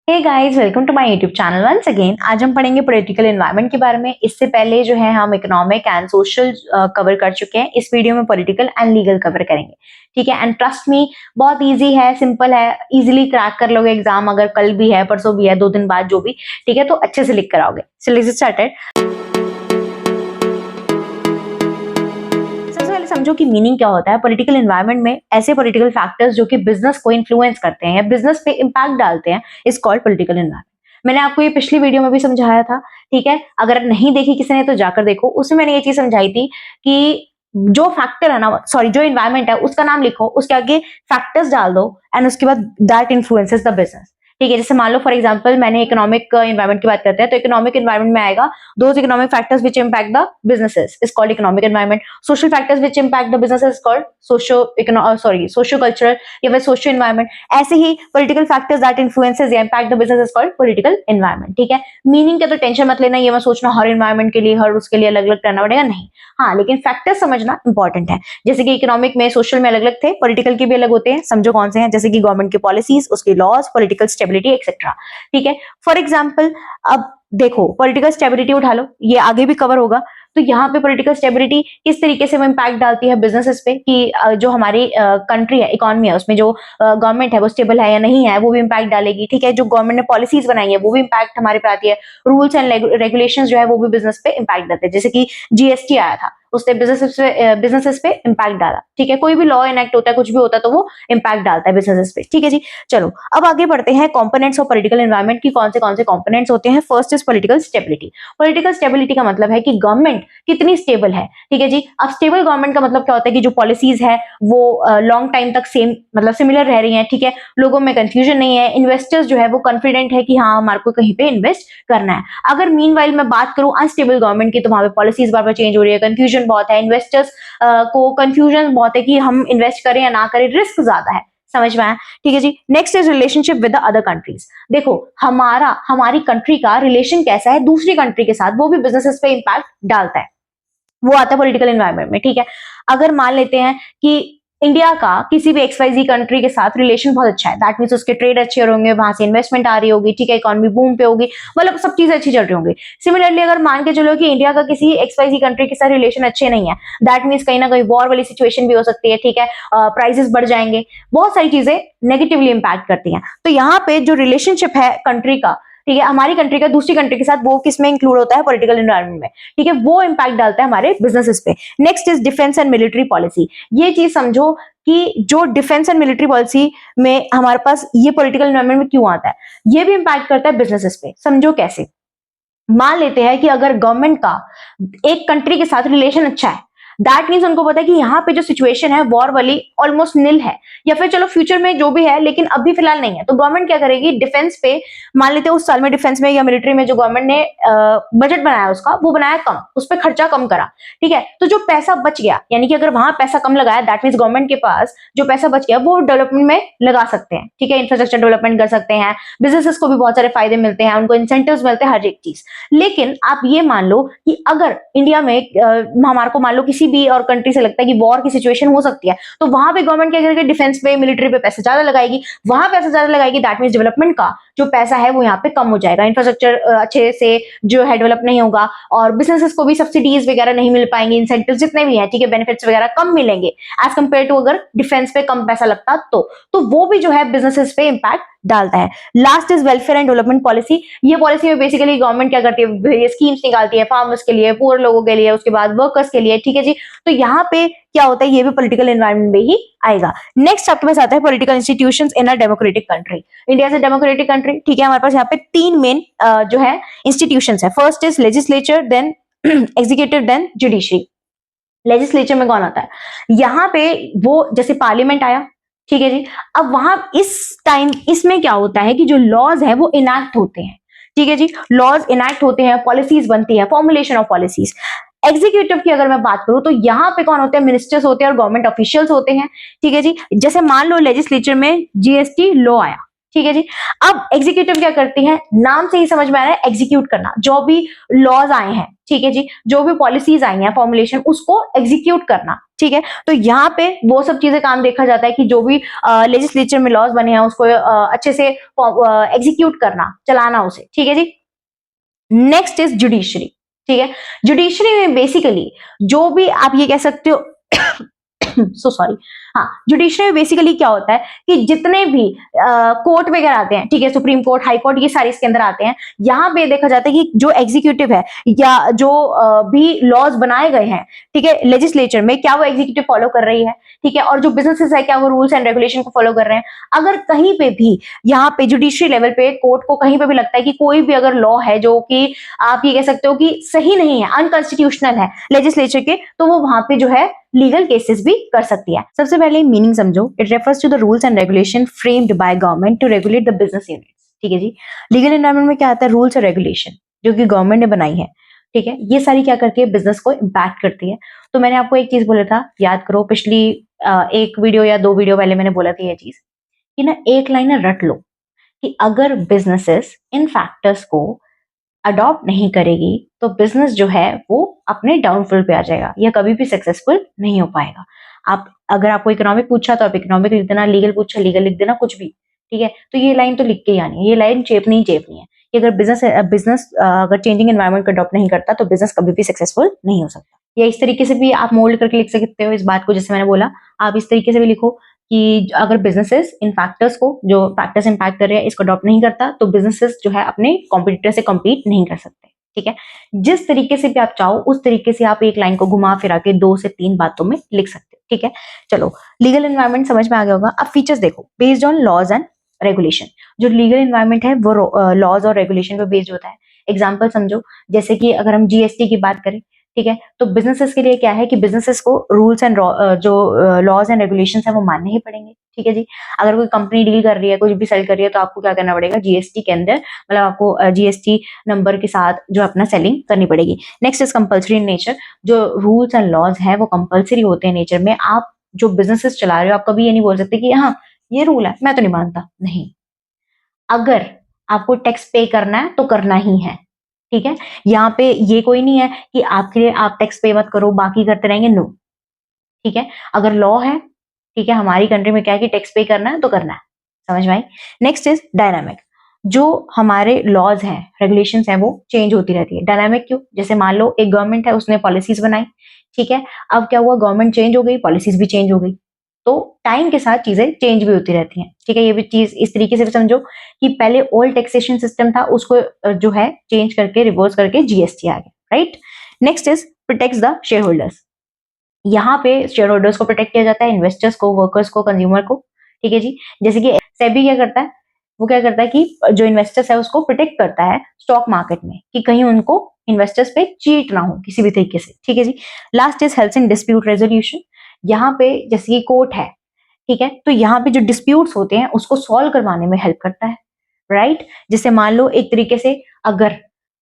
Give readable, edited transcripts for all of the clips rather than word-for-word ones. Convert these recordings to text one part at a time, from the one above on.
Hey guys, welcome to my YouTube channel once again. आज हम पढ़ेंगे पॉलिटिकल एनवायरनमेंट के बारे में। इससे पहले जो है हम इकोनॉमिक एंड सोशल कवर कर चुके हैं। इस वीडियो में पॉलिटिकल एंड लीगल कवर करेंगे, ठीक है। एंड ट्रस्ट मी, बहुत इजी है, सिंपल है, इजीली क्रैक कर लोगे एग्जाम। अगर कल भी है, परसों भी है, 2 दिन बाद जो भी, ठीक है, तो अच्छे से लिख कर आओगे। So let's get started. समझो कि मीनिंग क्या होता है पॉलिटिकल एनवायरनमेंट में। ऐसे पॉलिटिकल फैक्टर्स जो कि बिजनेस को इन्फ्लुएंस करते हैं या बिजनेस पे इंपैक्ट डालते हैं इज कॉल्ड पॉलिटिकल एनवायरनमेंट। मैंने आपको ये पिछली वीडियो में भी समझाया था, ठीक है। अगर नहीं देखी किसी ने तो जाकर देखो, उसमें मैंने ये चीज समझाई थी कि जो फैक्टर है ना, सॉरी, जो इन्वायरमेंट है उसका नाम लिखो, उसके आगे फैक्टर्स डाल दो एंड उसके बाद दैट इन्फ्लुएंसेस द बिजनेस, ठीक है। जैसे मान लो फॉर एग्जांपल मैंने इकोनॉमिक एनवायरनमेंट की बात करते हैं, तो इकोनॉमिक एनवायरनमेंट में आएगा those economic factors which impact the businesses is called economic environment. Social factors which impact the businesses is called socio cultural या फिर सोशो एनवायरनमेंट। ऐसे ही पॉलिटिकल फैक्टर्स दैट इन्फ्लुएंसेस या impact the business is called political environment, ठीक है। Meaning का तो tension मत लेना, ये मत सोचना हर एनवायरनमेंट के लिए हर उसके लिए अलग अलग करना पड़ेगा, नहीं। हाँ, लेकिन फैक्टर्स समझना इंपॉर्टेंट है। जैसे कि इकोनॉमिक में, सोशल में अलग अलग थे, पॉलिटिकल के भी अलग होते हैं। समझो कौन से हैं, जैसे कि गवर्नमेंट की पॉलिसीज, उसकी लॉज, पॉलिटिकल स्टेबिलिटी एक्सेट्रा, ठीक है। फॉर एग्जाम्पल अब देखो, पॉलिटिकल स्टेबिलिटी उठा लो, ये आगे भी कवर होगा। तो यहाँ पे पॉलिटिकल स्टेबिलिटी किस तरीके से वो इम्पैक्ट डालती है बिजनेसेस पे, कि जो हमारी कंट्री है, इकोनॉमी है, उसमें जो गवर्नमेंट है वो स्टेबल है या नहीं है, वो भी इम्पैक्ट डालेगी, ठीक है। जो गवर्नमेंट ने पॉलिसीज बनाई है वो भी इम्पैक्ट हमारे पे आती है। रूल्स एंड रेगुलेशन जो है वो भी बिजनेस पे इम्पैक्ट डालते हैं। जैसे कि जीएसटी आया था, उसने बिजनेसेस पे इम्पैक्ट डाला, ठीक है। कोई भी लॉ इनेक्ट होता है, कुछ भी होता है, तो वो इम्पैक्ट डालता है बिजनेसेस पे, ठीक है जी। चलो अब आगे बढ़ते हैं। कंपोनेंट्स ऑफ पॉलिटिकल एनवायरनमेंट की कौन से कंपोनेंट्स होते हैं। First is political stability. Political stability का मतलब है कि गवर्नमेंट कितनी स्टेबल है, ठीक है जी। अब स्टेबल गवर्नमेंट का मतलब क्या होता है कि जो पॉलिसीज है वो लॉन्ग टाइम तक सेम, मतलब सिमिलर रह रही है, ठीक है। लोगों में कंफ्यूजन नहीं है, इन्वेस्टर्स जो है वो कॉन्फिडेंट है कि हाँ हमारे को कहीं पे इन्वेस्ट करना है। अगर मीनवाइल मैं बात करूं अनस्टेबल गवर्नमेंट की, तो वहां पे पॉलिसीज बार बार चेंज हो रही है, कंफ्यूजन बहुत है, इन्वेस्टर्स को कंफ्यूजन बहुत है कि हम इन्वेस्ट करें या ना करें, रिस्क ज्यादा है। समझ में आया, ठीक है जी। Next is relationship with the other countries. देखो हमारी कंट्री का रिलेशन कैसा है दूसरी कंट्री के साथ, वो भी बिजनेसेस पे इंपैक्ट डालता है, वो आता है पॉलिटिकल एनवायरनमेंट में, ठीक है। अगर मान लेते हैं कि इंडिया का किसी भी XYZ कंट्री के साथ रिलेशन बहुत अच्छा है, दैट मींस उसके ट्रेड अच्छे होंगे, वहां से इन्वेस्टमेंट आ रही होगी, ठीक है, इकोनॉमी बूम पे होगी, मतलब सब चीजें अच्छी चल रही होंगी। सिमिलरली अगर मान के चलो कि इंडिया का किसी XYZ कंट्री के साथ रिलेशन अच्छे नहीं है, दैट मींस कहीं ना कहीं वॉर वाली सिचुएशन भी हो सकती है, ठीक है। प्राइसेस बढ़ जाएंगे, बहुत सारी चीजें नेगेटिवली इंपैक्ट करती हैं। तो यहाँ पे जो रिलेशनशिप है कंट्री का, ठीक है, हमारी कंट्री का दूसरी कंट्री के साथ, वो किस में इंक्लूड होता है, पॉलिटिकल एनवायरनमेंट में, ठीक है। वो इंपैक्ट डालता है हमारे बिजनेसेस पे। Next is defence and military policy. ये चीज समझो कि जो डिफेंस एंड मिलिट्री पॉलिसी में हमारे पास ये पॉलिटिकल एनवायरनमेंट में क्यों आता है, ये भी इंपैक्ट करता है बिजनेसेस पे। समझो कैसे। मान लेते हैं कि अगर गवर्नमेंट का एक कंट्री के साथ रिलेशन अच्छा है, दैट मीन्स उनको पता है कि यहाँ पे जो सिचुएशन है वॉर वाली ऑलमोस्ट निल है, या फिर चलो फ्यूचर में जो भी है लेकिन अभी फिलहाल नहीं है, तो गवर्नमेंट क्या करेगी, डिफेंस पे, मान लेते हैं उस साल में डिफेंस में या मिलिट्री में जो गवर्नमेंट ने बजट बनाया उसका, वो बनाया कम, उस पर खर्चा कम करा, ठीक है। तो जो पैसा बच गया, यानी कि अगर वहां पैसा कम लगाया, दैट मीन्स गवर्नमेंट के पास जो पैसा बच गया वो डेवलपमेंट में लगा सकते हैं, ठीक है। इंफ्रास्ट्रक्चर डेवलपमेंट कर सकते हैं, बिजनेसेस को भी बहुत सारे फायदे मिलते हैं, उनको इंसेंटिव्स मिलते हैं, हर एक चीज। लेकिन आप ये मान लो कि अगर इंडिया में हमारे को मान लो किसी भी और कंट्री से लगता है कि वॉर की सिचुएशन हो सकती है, तो वहां पे गवर्नमेंट क्या करेगी, डिफेंस पे, मिलिट्री पे पैसा ज्यादा लगाएगी, वहां पैसा ज्यादा लगाएगी, दैट मींस डेवलपमेंट का जो पैसा है वो यहाँ पे कम हो जाएगा, इंफ्रास्ट्रक्चर अच्छे से जो है डेवलप नहीं होगा, और बिजनेसेस को भी सब्सिडीज वगैरह नहीं मिल पाएंगे, इंसेंटिव्स जितने भी हैं, ठीक है, बेनिफिट्स वगैरह कम मिलेंगे एज कंपेयर टू अगर डिफेंस पे कम पैसा लगता तो वो भी जो है बिजनेसेस पे इंपैक्ट डालता है। Last is welfare and development policy. ये पॉलिसी में बेसिकली गवर्नमेंट क्या करती है, स्कीम्स निकालती है फार्मर्स के लिए, पुअर लोगों के लिए, उसके बाद वर्कर्स के लिए, ठीक है जी। तो यहाँ पे क्या होता है, ये भी पॉलिटिकल एनवायरनमेंट में ही आएगा। नेक्स्ट आपके पास आता है political institutions in a democratic country. India से डेमोक्रेटिक कंट्री, ठीक है, हमारे पास यहाँ पे 3 मेन जो है इंस्टीट्यूशंस है। First is legislature, then executive, then judiciary. Legislature में कौन आता है, यहाँ पे वो जैसे पार्लियामेंट आया, ठीक है जी। अब वहां इस टाइम इसमें क्या होता है कि जो लॉज है वो इनैक्ट होते हैं, ठीक है जी। लॉज इनैक्ट होते हैं, पॉलिसीज बनती है, फॉर्मुलेशन ऑफ पॉलिसीज। एग्जीक्यूटिव की अगर मैं बात करूं तो यहाँ पे कौन होते हैं, मिनिस्टर्स होते हैं और गवर्नमेंट ऑफिशियल्स होते हैं, ठीक है जी। जैसे मान लो लेजिस्लेचर में जीएसटी लॉ आया, ठीक है जी। अब एग्जीक्यूटिव क्या करती है, नाम से ही समझ में आ रहा है एग्जीक्यूट करना, जो भी लॉज आए हैं, ठीक है जी, जो भी पॉलिसीज आई हैं फॉर्मुलेशन, उसको एग्जीक्यूट करना, ठीक है। तो यहाँ पे वो सब चीजें काम देखा जाता है कि जो भी लेजिस्लेचर में लॉज बने हैं उसको अच्छे से एग्जीक्यूट करना, चलाना उसे, ठीक है जी। नेक्स्ट इज जुडिशरी, ठीक है। जुडिशरी में बेसिकली जो भी आप ये कह सकते हो सो सॉरी, हाँ, जुडिशरी में बेसिकली क्या होता है कि जितने भी कोर्ट वगैरह आते हैं, ठीक है, सुप्रीम कोर्ट, हाई कोर्ट, ये सारे इसके अंदर आते हैं। यहाँ पे देखा जाता है कि जो एग्जीक्यूटिव है या जो भी लॉज बनाए गए हैं, ठीक है, लेजिस्लेचर में, क्या वो एग्जीक्यूटिव फॉलो कर रही है, ठीक है, और जो बिजनेसेस है क्या वो रूल्स एंड रेगुलेशन को फॉलो कर रहे हैं। अगर कहीं पे भी यहाँ पे जुडिशरी लेवल पे कोर्ट को कहीं पे भी लगता है कि कोई भी अगर लॉ है जो कि आप ये कह सकते हो कि सही नहीं है, अनकॉन्स्टिट्यूशनल है लेजिस्लेचर के, तो वो वहां पे जो है लीगल केसेस भी कर सकती है। सबसे पहले मीनिंग समझो, it refers to the rules and regulation framed by government to regulate the business units, ठीक है जी। लीगल एनवायरनमेंट में क्या आता है, रूल्स और रेगुलेशन जो कि गवर्नमेंट ने बनाई है, ठीक है, ये सारी क्या करती है, बिजनेस को इम्पैक्ट करती है। तो मैंने आपको एक चीज बोला था, याद करो, पिछली एक वीडियो या 2 वीडियो पहले मैंने बोला था ये चीज कि ना, एक लाइन ना रट लो कि अगर बिजनेसेस इन फैक्टर्स को अडॉप्ट नहीं करेगी तो बिजनेस जो है वो अपने डाउनफॉल पे आ जाएगा या कभी भी सक्सेसफुल नहीं हो पाएगा। आप अगर आपको इकोनॉमिक पूछा तो आप इकोनॉमिक लिख देना, लीगल पूछा लीगल लिख देना, कुछ भी, ठीक है। तो ये लाइन तो लिख के ही आनी है, ये लाइन चेपनी ही चेपनी है कि अगर बिजनेस अगर चेंजिंग एनवायरनमेंट को अडॉप्ट नहीं करता तो बिजनेस कभी भी सक्सेसफुल नहीं हो सकता। या इस तरीके से भी आप मोल्ड करके लिख सकते हो इस बात को, जैसे मैंने बोला, आप इस तरीके से भी लिखो कि अगर बिजनेसेस इन फैक्टर्स को, जो फैक्टर्स इम्पैक्ट कर रहे हैं, इसको अडॉप्ट नहीं करता तो बिजनेसेस जो है अपने कॉम्पिटिटर से कम्पीट नहीं कर सकते, ठीक है। जिस तरीके से भी आप चाहो उस तरीके से आप एक लाइन को घुमा फिरा के 2 से 3 बातों में लिख सकते हो, ठीक है। चलो, लीगल एनवायरनमेंट समझ में आ गया होगा। अब फीचर्स देखो, based on laws and regulation. जो लीगल एनवायरनमेंट है वो लॉज और रेगुलेशन पे बेस्ड होता है। एग्जाम्पल समझो, जैसे कि अगर हम जीएसटी की बात करें, ठीक है, तो बिजनेसेस के लिए क्या है कि बिजनेसेस को रूल्स एंड जो लॉज एंड रेगुलेशंस है वो मानने ही पड़ेंगे, ठीक है जी। अगर कोई कंपनी डील कर रही है, कुछ भी सेल कर रही है, तो आपको क्या करना पड़ेगा, जीएसटी के अंदर, मतलब आपको जीएसटी नंबर के साथ जो अपना सेलिंग करनी पड़ेगी। Next is compulsory in nature. जो रूल्स एंड लॉज है वो कंपल्सरी होते हैं नेचर में। आप जो बिजनेसेस चला रहे हो, आप कभी ये नहीं बोल सकते कि हाँ ये रूल है मैं तो नहीं मानता, नहीं। अगर आपको टैक्स पे करना है तो करना ही है, ठीक है। यहाँ पे ये कोई नहीं है कि आपके लिए आप टैक्स पे मत करो बाकी करते रहेंगे, नो, ठीक है। अगर लॉ है, ठीक है, हमारी कंट्री में क्या है कि टैक्स पे करना है तो करना है, समझ में आई। Next is dynamic. जो हमारे लॉज हैं, रेगुलेशंस हैं, वो चेंज होती रहती है। डायनामिक क्यों, जैसे मान लो एक गवर्नमेंट है, उसने पॉलिसीज बनाई, ठीक है, अब क्या हुआ, गवर्नमेंट चेंज हो गई, पॉलिसीज भी चेंज हो गई, तो टाइम के साथ चीजें चेंज भी होती रहती हैं, ठीक है। ये भी चीज इस तरीके से भी समझो कि पहले ओल्ड टैक्सेशन सिस्टम था, उसको जो है चेंज करके रिवर्स करके जीएसटी आ गया, right. Next is protects the share holders. यहाँ पे शेयर होल्डर्स को प्रोटेक्ट किया जाता है, इन्वेस्टर्स को, वर्कर्स को, कंज्यूमर को, ठीक है जी। जैसे कि सेबी क्या करता है, वो क्या करता है कि जो इन्वेस्टर्स है उसको प्रोटेक्ट करता है स्टॉक मार्केट में कि कहीं उनको इन्वेस्टर्स पे चीट ना हो किसी भी तरीके से, ठीक है जी। Last is helps in dispute resolution. यहाँ पे जैसे कि कोर्ट है, ठीक है, तो यहाँ पे जो डिस्प्यूट्स होते हैं उसको सॉल्व करवाने में हेल्प करता है, राइट। जैसे मान लो एक तरीके से अगर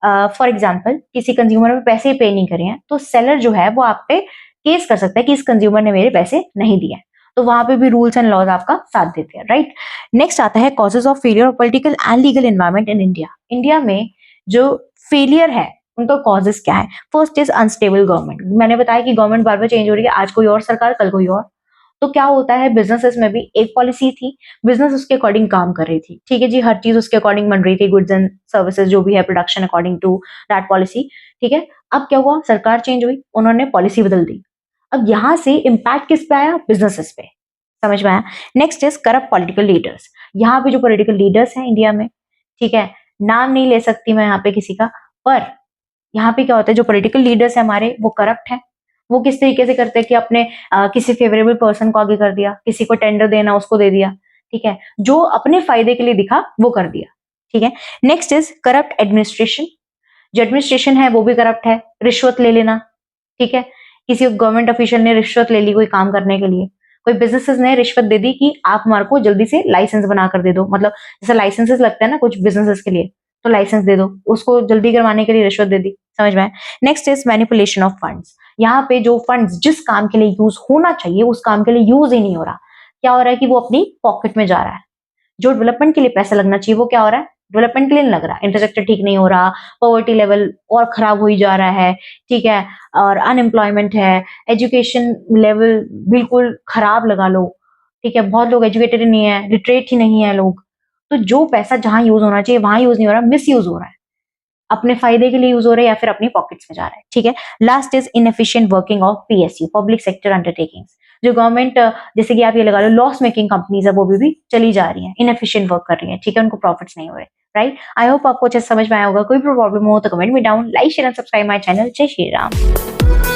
फॉर एग्जाम्पल किसी कंज्यूमर में पैसे पे नहीं करे हैं, तो सेलर जो है वो आप पे केस कर सकता है कि इस कंज्यूमर ने मेरे पैसे नहीं दिए, तो वहां पे भी रूल्स एंड लॉज आपका साथ देते हैं, राइट। नेक्स्ट आता है causes of failure of political and legal environment in India. India में जो फेलियर है उनका कॉजेज क्या है। First is unstable government. मैंने बताया कि गवर्नमेंट बार बार चेंज हो रही है, आज कोई और सरकार, कल कोई और। तो क्या होता है, बिजनेसेस में भी एक पॉलिसी थी, बिजनेस उसके अकॉर्डिंग काम कर रही थी, ठीक है जी, हर चीज उसके अकॉर्डिंग बन रही थी, गुड्स एंड सर्विसेज जो भी है, production according to that policy, ठीक है। अब क्या हुआ, सरकार चेंज हुई, उन्होंने पॉलिसी बदल दी। अब यहां से इंपैक्ट किस पे आया, बिजनेसेस पे, समझ में आया। Next is corrupt political leaders. यहाँ पे जो पॉलिटिकल लीडर्स हैं इंडिया में, ठीक है, नाम नहीं ले सकती मैं यहाँ पे किसी का, पर यहाँ पे क्या होता है, जो पॉलिटिकल लीडर्स है हमारे वो करप्ट है। वो किस तरीके से करते हैं कि अपने किसी फेवरेबल पर्सन को आगे कर दिया, किसी को टेंडर देना उसको दे दिया, ठीक है, जो अपने फायदे के लिए दिखा वो कर दिया, ठीक है। Next is corrupt administration. जो एडमिनिस्ट्रेशन है वो भी करप्ट है, रिश्वत ले लेना, ठीक है। किसी गवर्नमेंट ऑफिशियल ने रिश्वत ले ली कोई काम करने के लिए, कोई बिजनेसेस ने रिश्वत दे दी कि आप हमारे को जल्दी से लाइसेंस बना कर दे दो, मतलब जैसे लाइसेंसेस लगता है ना कुछ बिजनेसेस के लिए, तो लाइसेंस दे दो, उसको जल्दी करवाने के लिए रिश्वत दे दी, समझ में आया। Next is manipulation of funds. यहाँ पे जो फंड्स जिस काम के लिए यूज होना चाहिए उस काम के लिए यूज ही नहीं हो रहा, क्या हो रहा है कि वो अपनी पॉकेट में जा रहा है। जो डेवलपमेंट के लिए पैसा लगना चाहिए वो क्या हो रहा है, डेवलपमेंट के लिए नहीं लग रहा, इंफ्रास्ट्रक्चर ठीक नहीं हो रहा, पॉवर्टी लेवल और खराब हो ही जा रहा है, ठीक है, और अनएम्प्लॉयमेंट है, एजुकेशन लेवल बिल्कुल खराब लगा लो, ठीक है, बहुत लोग एजुकेटेड ही नहीं है, लिटरेट ही नहीं है लोग। तो जो पैसा जहां यूज होना चाहिए वहां यूज नहीं हो रहा, मिस यूज हो रहा है, अपने फायदे के लिए यूज हो रहा है या फिर अपनी पॉकेट्स में जा रहा है, ठीक है। Last is inefficient working of PSU, public sector undertakings, जो गवर्नमेंट जैसे कि आप ये लगा लो लॉस मेकिंग कंपनीज है वो भी चली जा रही हैं, इनएफिशिएंट वर्क कर रही हैं, ठीक है, उनको प्रॉफिट्स नहीं हो रहे, राइट। आई होप आपको अच्छे से समझ में आया होगा। कोई भी प्रॉब्लम हो तो कमेंट में down, like share and subscribe my channel. जय श्री राम।